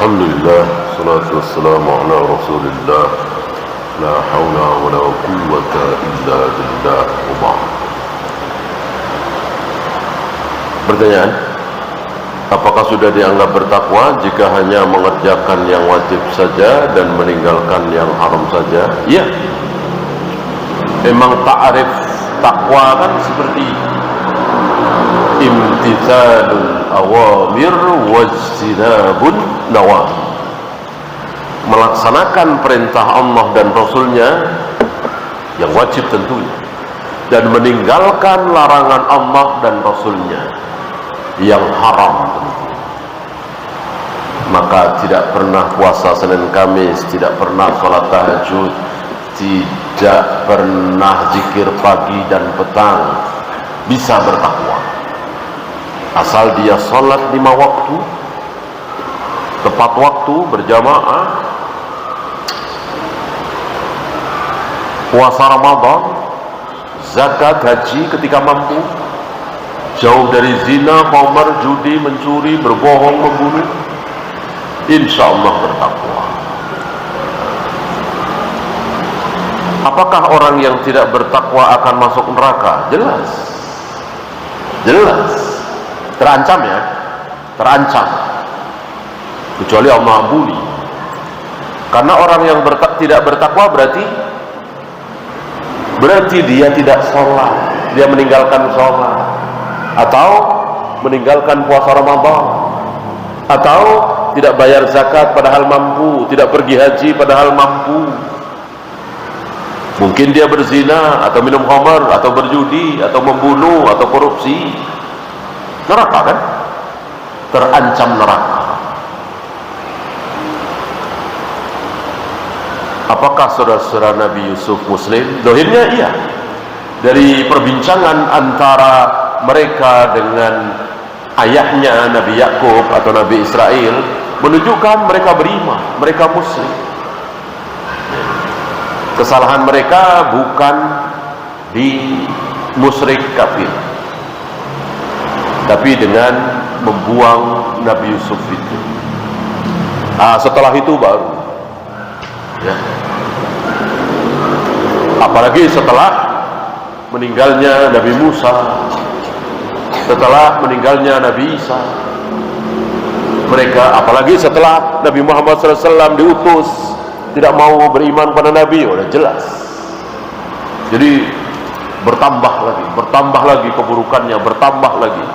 Alhamdulillah, salatu wassalamu ala rasulillah, la hawla wa la quwwata illa billah wa ba'd. Pertanyaan, apakah sudah dianggap bertakwa jika hanya mengerjakan yang wajib saja dan meninggalkan yang haram saja? Iya. Memang ta'arif takwa kan seperti imtithalul awamir wajtinabun nawahi, melaksanakan perintah Allah dan Rasulnya yang wajib tentunya, dan meninggalkan larangan Allah dan Rasulnya yang haram tentunya. Maka tidak pernah puasa Senin Kamis, tidak pernah sholat tahajud, tidak pernah zikir pagi dan petang, bisa bertakwa asal dia sholat 5 waktu tepat waktu berjamaah, puasa Ramadan, zakat, haji ketika mampu, jauh dari zina, khamar, judi, mencuri, berbohong, membunuh, insya Allah bertakwa. Apakah orang yang tidak bertakwa akan masuk neraka? Jelas, jelas, terancam ya, terancam, kecuali Allah ampuni. Karena orang yang tidak bertakwa berarti dia tidak sholat, dia meninggalkan sholat, atau meninggalkan puasa Ramadan, atau tidak bayar zakat padahal mampu, tidak pergi haji padahal mampu. Mungkin dia berzina, atau minum khamar, atau berjudi, atau membunuh, atau korupsi. Neraka kan? Terancam neraka. Apakah saudara-saudara Nabi Yusuf Muslim? Dohirnya iya. Dari perbincangan antara mereka dengan ayahnya Nabi Yakub atau Nabi Israel menunjukkan mereka beriman, mereka Muslim. Kesalahan mereka bukan di musyrik kafir, tapi dengan membuang Nabi Yusuf itu. Setelah itu baru ya. Apalagi setelah meninggalnya Nabi Musa, setelah meninggalnya Nabi Isa, mereka, apalagi setelah Nabi Muhammad SAW diutus, tidak mau beriman pada Nabi, udah jelas. Jadi bertambah lagi keburukannya, bertambah lagi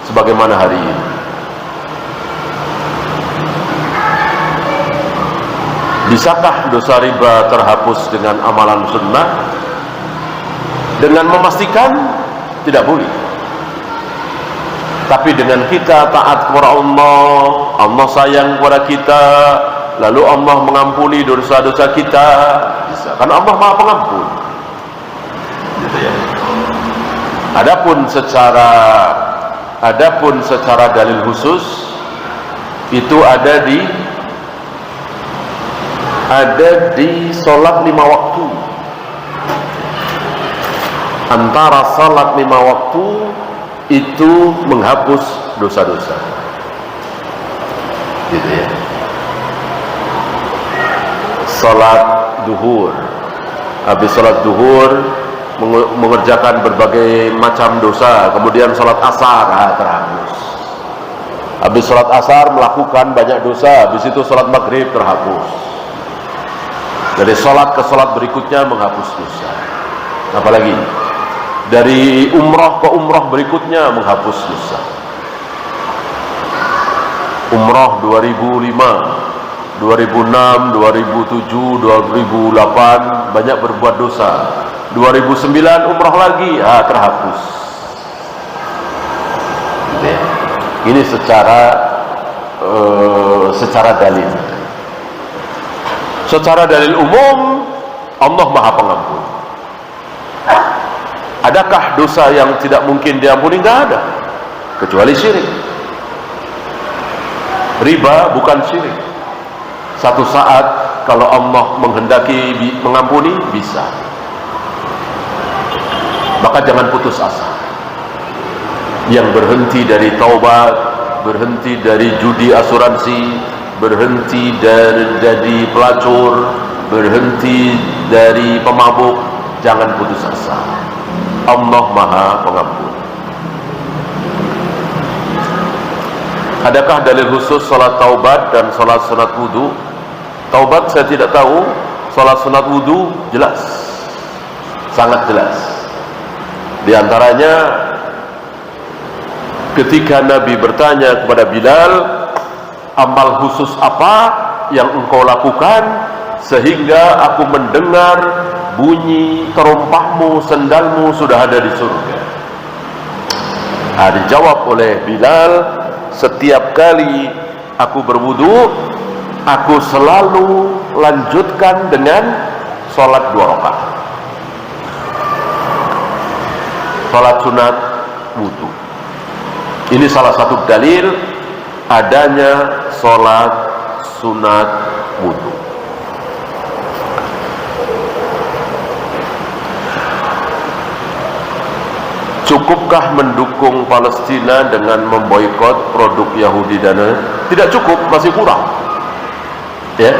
sebagaimana hari ini. Bisakah dosa riba terhapus dengan amalan sunnah? Dengan memastikan tidak boleh. Tapi dengan kita taat kepada Allah, Allah sayang kepada kita, lalu Allah mengampuni dosa-dosa kita, bisa. Karena Allah Maha Pengampun. Gitu ya. Adapun secara dalil khusus itu ada di sholat 5 waktu. Antara sholat 5 waktu itu menghapus dosa-dosa. Gitu ya. Sholat duhur, habis sholat duhur mengerjakan berbagai macam dosa, kemudian sholat asar terhapus. Habis sholat asar melakukan banyak dosa, habis itu sholat maghrib terhapus. Dari sholat ke sholat berikutnya menghapus dosa. Apalagi dari umrah ke umrah berikutnya menghapus dosa. Umrah 2005, 2006, 2007, 2008 banyak berbuat dosa. 2009 umrah lagi, terhapus. Ini secara dalil. Secara dalil umum, Allah Maha Pengampun. Adakah dosa yang tidak mungkin diampuni? Tidak ada, kecuali syirik. Riba bukan syirik. Satu saat kalau Allah menghendaki mengampuni, bisa. Maka jangan putus asa. Yang berhenti dari taubat, berhenti dari judi asuransi, berhenti dari jadi pelacur, berhenti dari pemabuk, jangan putus asa. Allah Maha Pengampun. Adakah dalil khusus salat taubat dan salat sunat wudu? Taubat saya tidak tahu, salat sunat wudu jelas, sangat jelas. Di antaranya ketika Nabi bertanya kepada Bilal, amal khusus apa yang engkau lakukan sehingga aku mendengar bunyi terompahmu, sendalmu sudah ada di surga? Dijawab oleh Bilal, setiap kali aku berwudu, aku selalu lanjutkan dengan sholat 2 rakaat, sholat sunat wudu. Ini salah satu dalil adanya sholat sunat wudu. Cukupkah mendukung Palestina dengan memboikot produk Yahudi dan tidak cukup, masih kurang. Ya,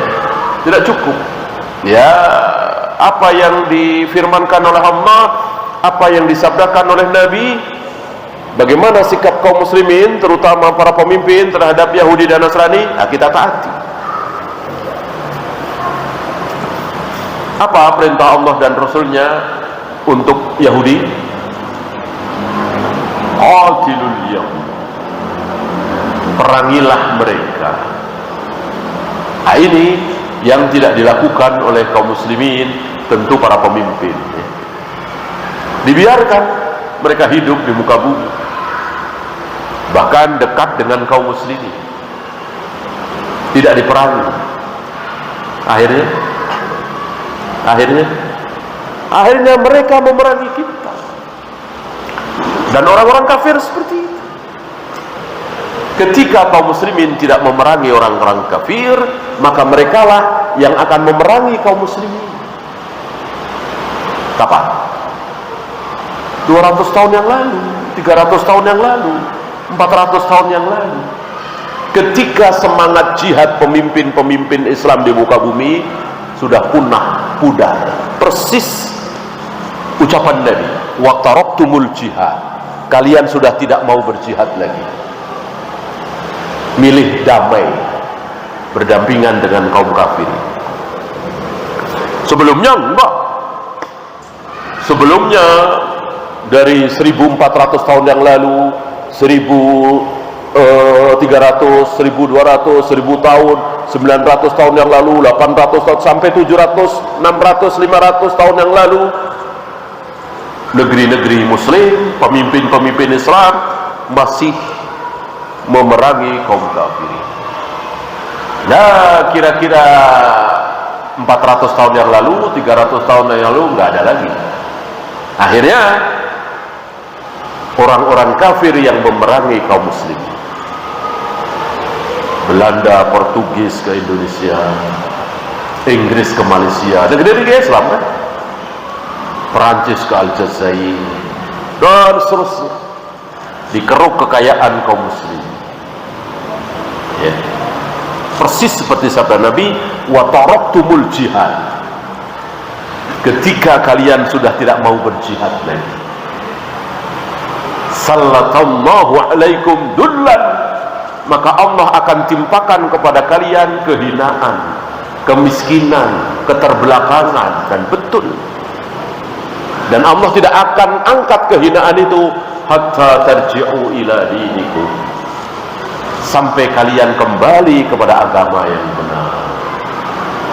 tidak cukup. Ya, apa yang difirmankan oleh Allah, apa yang disabdakan oleh Nabi, bagaimana sikap kaum muslimin, terutama para pemimpin terhadap Yahudi dan Nasrani, kita taati. Apa perintah Allah dan Rasulnya untuk Yahudi? Qatilul Yahud, perangilah mereka. Ini yang tidak dilakukan oleh kaum muslimin, tentu para pemimpin. Dibiarkan mereka hidup di muka bumi, bahkan dekat dengan kaum muslimin, tidak diperangi. Akhirnya mereka memerangi kita. Dan orang-orang kafir seperti itu. Ketika kaum muslimin tidak memerangi orang-orang kafir, maka merekalah yang akan memerangi kaum muslimin. Kapan? 200 tahun yang lalu, 300 tahun yang lalu, 400 tahun yang lalu. Ketika semangat jihad pemimpin-pemimpin Islam di muka bumi sudah punah, pudar. Persis ucapan Nabi, wa taraktumul jihad. Kalian sudah tidak mau berjihad lagi, milih damai, berdampingan dengan kaum kafir. Sebelumnya enggak. Sebelumnya dari 1400 tahun yang lalu, 1300, 1200, 1000 tahun, 900 tahun yang lalu, 800 tahun, sampai 700, 600, 500 tahun yang lalu, negeri-negeri muslim, pemimpin-pemimpin Islam masih memerangi kaum kafir. Nah, kira-kira 400 tahun yang lalu, 300 tahun yang lalu nggak ada lagi. Akhirnya orang-orang kafir yang memerangi kaum muslim. Belanda, Portugis ke Indonesia, Inggris ke Malaysia, negeri-negeri Islam kan? Perancis ke Aljazair, dan seterusnya. Dikeruk kekayaan kaum muslim. Ya. Persis seperti sabda Nabi, wa taraktumul jihad. Ketika kalian sudah tidak mau berjihad lagi, sallatallahu alaikum dullan, maka Allah akan timpakan kepada kalian kehinaan, kemiskinan, keterbelakangan. Dan betul, dan Allah tidak akan angkat kehinaan itu hatta tarji'u ila dinikum, sampai kalian kembali kepada agama yang benar,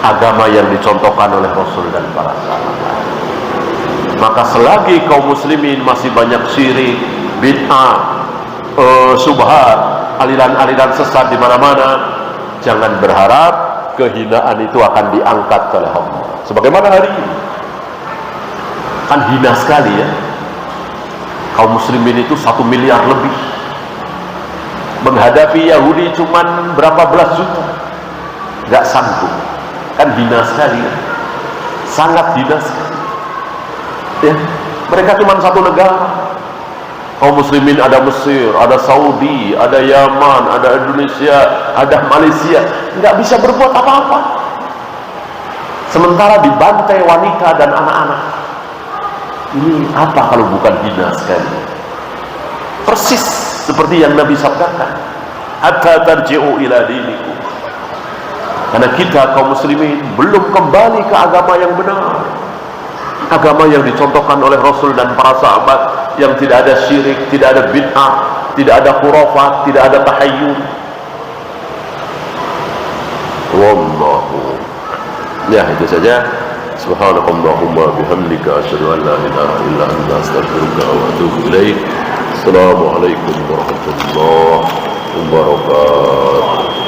agama yang dicontohkan oleh Rasul dan para sahabat. Maka selagi kaum muslimin masih banyak syirik, bid'ah, subhat, aliran-aliran sesat di mana-mana, jangan berharap kehinaan itu akan diangkat oleh Allah. Sebagaimana hari ini kan hina sekali ya, kaum muslimin itu 1 miliar lebih, menghadapi Yahudi cuman berapa belas juta, gak sanggup. Kan hina sekali ya, sangat hina sekali ya. Mereka cuma satu negara, kaum muslimin ada Mesir, ada Saudi, ada Yaman, ada Indonesia, ada Malaysia, nggak bisa berbuat apa-apa. Sementara dibantai wanita dan anak-anak. Ini apa kalau bukan hina sekali? Persis seperti yang Nabi sabdakan, hatta tarji'u ila dinikum. Karena kita kaum muslimin belum kembali ke agama yang benar, agama yang dicontohkan oleh Rasul dan para sahabat, yang tidak ada syirik, tidak ada bid'ah, tidak ada khurafat, tidak ada tahayyul. Wallahu, ya itu saja. Subhanakallahumma bihamdika asyhadu an la ilaha illa anta astaghfiruka wa atubu ilaik. Assalamualaikum warahmatullahi wabarakatuh.